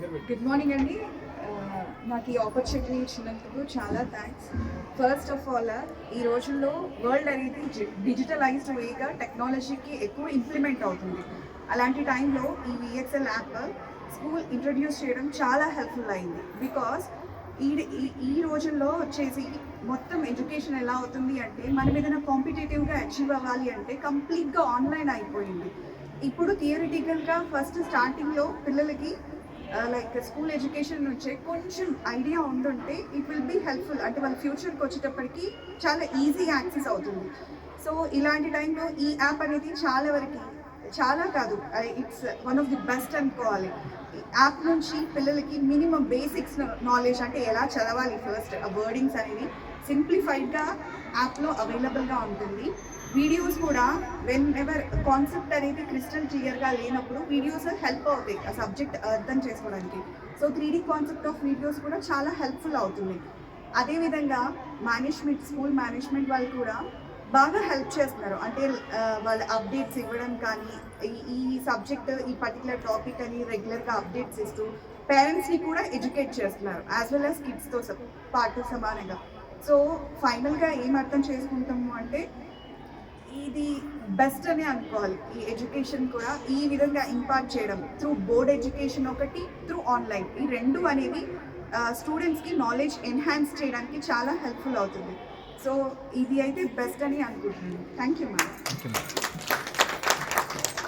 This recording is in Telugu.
గుడ్ మార్నింగ్ అండి. నాకు ఈ ఆపర్చునిటీ ఇచ్చినందుకు చాలా థ్యాంక్స్. ఫస్ట్ ఆఫ్ ఆల్, ఈ రోజుల్లో వరల్డ్ అనేది డిజిటలైజ్డ్ వేగా టెక్నాలజీకి ఎక్కువ ఇంప్లిమెంట్ అవుతుంది. అలాంటి టైంలో ఈ విఎక్స్ఎల్ యాప్ స్కూల్ ఇంట్రడ్యూస్ చేయడం చాలా హెల్ప్ఫుల్ అయింది. బికాస్ ఈ ఈ రోజుల్లో వచ్చేసి మొత్తం ఎడ్యుకేషన్ ఎలా అవుతుంది అంటే, మనం ఏదైనా కాంపిటేటివ్గా అచీవ్ అవ్వాలి అంటే కంప్లీట్గా ఆన్లైన్ అయిపోయింది. ఇప్పుడు థియరిటికల్గా ఫస్ట్ స్టార్టింగ్లో పిల్లలకి లైక్ స్కూల్ ఎడ్యుకేషన్ నుంచే కొంచెం ఐడియా ఉండుంటే ఇట్ విల్ బీ హెల్ప్ఫుల్. అంటే వాళ్ళ ఫ్యూచర్కి వచ్చేటప్పటికి చాలా ఈజీ యాక్సెస్ అవుతుంది. సో ఇలాంటి టైంలో ఈ యాప్ అనేది చాలా వరకు, చాలా కాదు, it's one of the best అనుకోవాలి. ఈ యాప్ నుంచి పిల్లలకి మినిమం బేసిక్స్ నాలెడ్జ్, అంటే ఎలా చదవాలి ఫస్ట్ ఆ వర్డింగ్స్ అనేవి సింప్లిఫైడ్గా యాప్లో అవైలబుల్గా ఉంటుంది. వీడియోస్ కూడా వెన్ ఎవర్ కాన్సెప్ట్ అనేది క్రిస్టల్ క్లియర్గా లేనప్పుడు వీడియోస్ హెల్ప్ అవుతాయి ఆ సబ్జెక్ట్ అర్థం చేసుకోవడానికి. So 3D concept of videos కూడా చాలా హెల్ప్ఫుల్ అవుతుంది. అదేవిధంగా మేనేజ్మెంట్, స్కూల్ మేనేజ్మెంట్ వాళ్ళు కూడా బాగా హెల్ప్ చేస్తున్నారు. అంటే వాళ్ళ అప్డేట్స్ ఇవ్వడం కానీ, ఈ సబ్జెక్ట్ ఈ పర్టికులర్ టాపిక్ అని రెగ్యులర్గా అప్డేట్స్ ఇస్తూ పేరెంట్స్ని కూడా ఎడ్యుకేట్ చేస్తున్నారు, యాజ్ వెల్ యాజ్ కిడ్స్తో పాటు సమానంగా. సో ఫైనల్గా ఏం అర్థం చేసుకుంటాము అంటే, ఇది బెస్ట్ అని అనుకోవాలి. ఈ ఎడ్యుకేషన్ కూడా ఈ విధంగా ఇంపార్ట్ చేయడం త్రూ బోర్డ్ ఎడ్యుకేషన్ ఒకటి, త్రూ ఆన్లైన్, ఈ రెండు అనేవి స్టూడెంట్స్కి నాలెడ్జ్ ఎన్హాన్స్ చేయడానికి చాలా హెల్ప్ఫుల్ అవుతుంది. సో ఇది అయితే బెస్ట్ అని అనుకుంటున్నాను. Thank you ma'am.